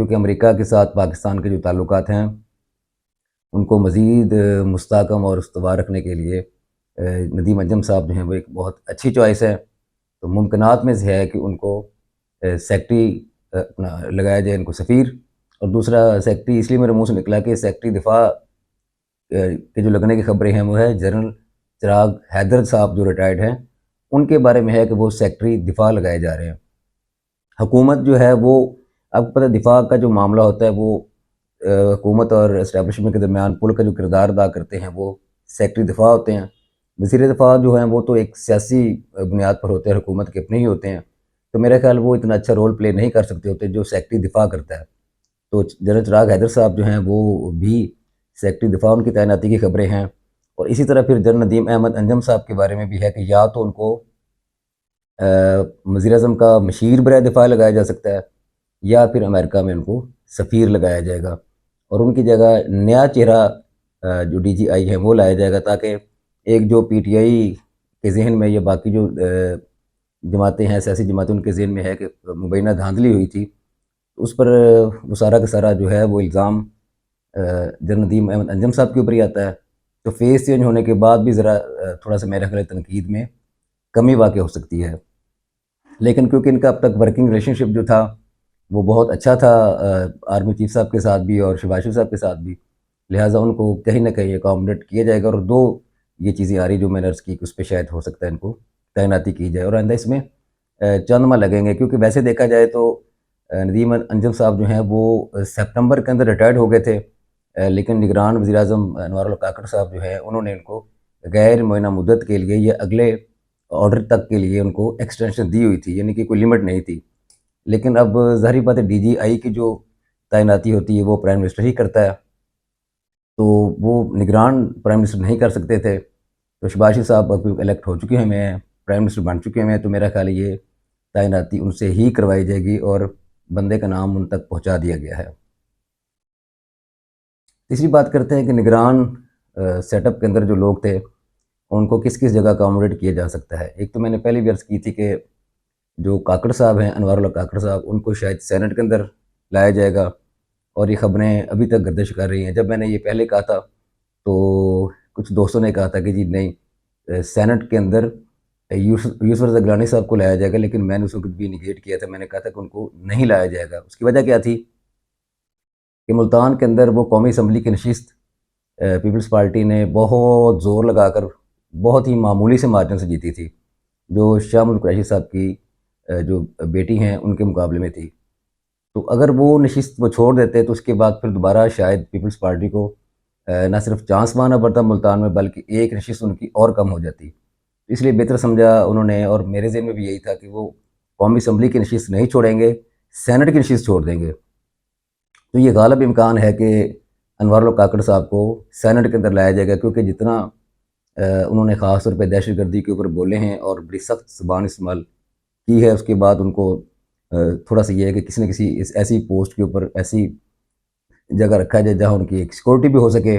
کیونکہ امریکہ کے ساتھ پاکستان کے جو تعلقات ہیں ان کو مزید مستحکم اور استوار رکھنے کے لیے ندیم انجم صاحب جو ہیں وہ ایک بہت اچھی چوائس ہے. تو ممکنات میں سے ہے کہ ان کو سیکٹری اپنا لگایا جائے، ان کو سفیر. اور دوسرا سیکٹری اس لیے میرے منہ سے نکلا کہ سیکٹری دفاع کے جو لگنے کی خبریں ہیں وہ ہے جنرل چراغ حیدر صاحب جو ریٹائرڈ ہیں، ان کے بارے میں ہے کہ وہ سیکٹری دفاع لگائے جا رہے ہیں. حکومت جو ہے وہ، آپ کو پتہ ہے دفاع کا جو معاملہ ہوتا ہے وہ حکومت اور اسٹیبلشمنٹ کے درمیان پل کا جو کردار ادا کرتے ہیں وہ سیکٹری دفاع ہوتے ہیں. وزیر دفاع جو ہیں وہ تو ایک سیاسی بنیاد پر ہوتے ہیں، حکومت کے اپنے ہی ہوتے ہیں. تو میرا خیال وہ اتنا اچھا رول پلے نہیں کر سکتے ہوتے جو سیکٹری دفاع کرتا ہے. تو جنرل چراغ حیدر صاحب جو ہیں وہ بھی سیکٹری دفاع ان کی تعیناتی کی خبریں ہیں. اور اسی طرح پھر جنرل ندیم احمد انجم صاحب کے بارے میں بھی ہے کہ یا تو ان کو وزیر اعظم کا مشیر برائے دفاع لگایا جا سکتا ہے، یا پھر امریکہ میں ان کو سفیر لگایا جائے گا، اور ان کی جگہ نیا چہرہ جو ڈی جی آئی ہے وہ لایا جائے گا، تاکہ ایک جو پی ٹی آئی کے ذہن میں یا باقی جو جماعتیں ہیں، سیاسی جماعتیں، ان کے ذہن میں ہے کہ مبینہ دھاندلی ہوئی تھی، اس پر وہ سارا کا سارا جو ہے وہ الزام جنرل ندیم احمد انجم صاحب کے اوپر ہی آتا ہے. تو فیس چینج ہونے کے بعد بھی ذرا تھوڑا سا میرے خیال تنقید میں کمی واقع ہو سکتی ہے. لیکن کیونکہ ان کا اب تک ورکنگ ریلیشن شپ جو تھا وہ بہت اچھا تھا آرمی چیف صاحب کے ساتھ بھی اور شہباز شریف صاحب کے ساتھ بھی، لہٰذا ان کو کہیں نہ کہیں اکاموڈیٹ کیا جائے گا. اور دو یہ چیزیں آ رہی جو میں نے عرض کی کہ اس پہ شاید ہو سکتا ہے ان کو تعیناتی کی جائے، اور آئندہ اس میں چند ماہ لگیں گے. کیونکہ ویسے دیکھا جائے تو ندیم انجم صاحب جو ہیں وہ سپتمبر کے اندر ریٹائرڈ ہو گئے تھے، لیکن نگران وزیر اعظم انوار اللہ کاکڑ صاحب جو ہیں انہوں نے ان کو غیر معینہ مدت کے لیے یا اگلے آرڈر تک کے لیے ان کو ایکسٹینشن دی ہوئی تھی، یعنی کہ کوئی لمٹ نہیں تھی. لیکن اب ظاہری بات ہے ڈی جی آئی کی جو تعیناتی ہوتی ہے وہ پرائم منسٹر ہی کرتا ہے، تو وہ نگران پرائم منسٹر نہیں کر سکتے تھے. تو شہباز شریف صاحب اب الیکٹ ہو چکے ہیں، پرائم منسٹر بن چکے ہیں، تو میرا خیال ہے یہ تعیناتی ان سے ہی کروائی جائے گی اور بندے کا نام ان تک پہنچا دیا گیا ہے. تیسری بات کرتے ہیں کہ نگران سیٹ اپ کے اندر جو لوگ تھے ان کو کس کس جگہ اکاموڈیٹ کیا جا سکتا ہے. ایک تو میں نے پہلے بھی عرض کی تھی کہ جو کاکڑ صاحب ہیں، انوار اللہ کاکڑ صاحب، ان کو شاید سینٹ کے اندر لایا جائے گا، اور یہ خبریں ابھی تک گردش کر رہی ہیں. جب میں نے یہ پہلے کہا تھا تو کچھ دوستوں نے کہا تھا کہ جی نہیں، سینٹ کے اندر یوسف رضا گیلانی صاحب کو لایا جائے گا، لیکن میں نے اس وقت بھی نگیٹ کیا تھا. میں نے کہا تھا کہ ان کو نہیں لایا جائے گا. اس کی وجہ کیا تھی کہ ملتان کے اندر وہ قومی اسمبلی کی نشست پیپلز پارٹی نے بہت زور لگا کر بہت ہی معمولی سے مارجن سے جیتی تھی، جو شاہ محمود قریشی صاحب کی جو بیٹی ہیں ان کے مقابلے میں تھی. تو اگر وہ نشست وہ چھوڑ دیتے تو اس کے بعد پھر دوبارہ شاید پیپلز پارٹی کو نہ صرف چانس پانا پڑتا ملتان میں، بلکہ ایک نشست ان کی اور کم ہو جاتی. اس لیے بہتر سمجھا انہوں نے، اور میرے ذہن میں بھی یہی تھا کہ وہ قومی اسمبلی کی نشست نہیں چھوڑیں گے، سینٹ کی نشست چھوڑ دیں گے. تو یہ غالب امکان ہے کہ انوار اللہ کاکڑ صاحب کو سینٹ کے اندر لایا جائے گا، کیونکہ جتنا انہوں نے خاص طور پہ دہشت گردی کے اوپر بولے ہیں اور بڑی سخت زبان استعمال کی ہے، اس کے بعد ان کو تھوڑا سا یہ ہے کہ کسی نہ کسی ایسی پوسٹ کے اوپر ایسی جگہ رکھا جائے جہاں ان کی ایک سیکورٹی بھی ہو سکے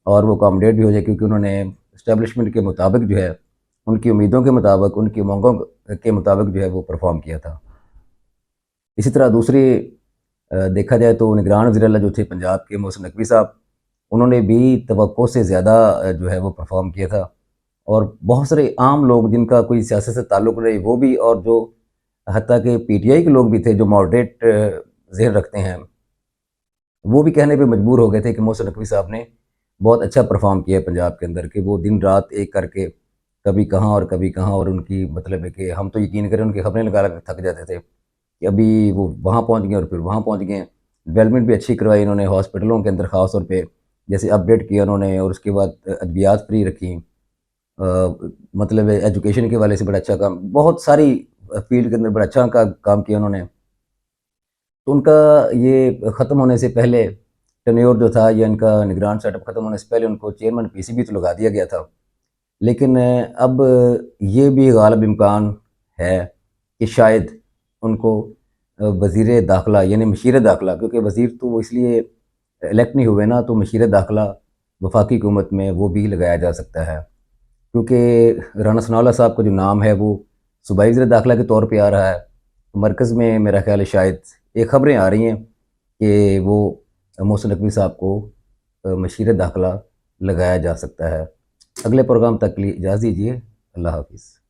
اور وہ اکاموڈیٹ بھی ہو جائے، کیونکہ انہوں نے اسٹیبلشمنٹ کے مطابق جو ہے، ان کی امیدوں کے مطابق، ان کی مانگوں کے مطابق جو ہے وہ پرفارم کیا تھا. اسی طرح دوسری دیکھا جائے تو نگران وزیر اللہ جو تھے پنجاب کے محسن نقوی صاحب، انہوں نے بھی توقع سے زیادہ جو ہے وہ پرفارم کیا تھا. اور بہت سارے عام لوگ جن کا کوئی سیاست سے تعلق نہیں وہ بھی، اور جو حتیٰ کہ پی ٹی آئی کے لوگ بھی تھے جو ماڈریٹ ذہن رکھتے ہیں، وہ بھی کہنے پہ مجبور ہو گئے تھے کہ محسن نقوی صاحب نے بہت اچھا پرفارم کیا ہے پنجاب کے اندر، کہ وہ دن رات ایک کر کے کبھی کہاں اور کبھی کہاں، اور ان کی مطلب ہے کہ ہم تو یقین کریں ان کی خبریں لگا کر تھک جاتے تھے کہ ابھی وہ وہاں پہنچ گئے اور پھر وہاں پہنچ گئے. ڈیولپمنٹ بھی اچھی کروائی انہوں نے ہاسپٹلوں کے اندر، خاص طور پہ جیسے اپڈیٹ کیا انہوں نے، اور اس کے بعد ادویات فری رکھی، مطلب ایجوکیشن کے والے سے بڑا اچھا کام، بہت ساری فیلڈ کے اندر بڑا اچھا کام کیا انہوں نے. تو ان کا یہ ختم ہونے سے پہلے ٹینیور جو تھا، یا ان کا نگران سیٹ اپ ختم ہونے سے پہلے ان کو چیئرمین پی سی بی تو لگا دیا گیا تھا. لیکن اب یہ بھی غالب امکان ہے کہ شاید ان کو وزیر داخلہ یعنی مشیر داخلہ، کیونکہ وزیر تو وہ اس لیے الیکٹ نہیں ہوئے نا، تو مشیر داخلہ وفاقی حکومت میں وہ بھی لگایا جا سکتا ہے. کیونکہ رانا ثناء اللہ صاحب کا جو نام ہے وہ صوبائی وزیر داخلہ کے طور پہ آ رہا ہے. مرکز میں میرا خیال ہے شاید ایک خبریں آ رہی ہیں کہ وہ محسن نقوی صاحب کو مشیر داخلہ لگایا جا سکتا ہے۔ اگلے پروگرام تک کے لیے اجازت دیجیے، اللہ حافظ۔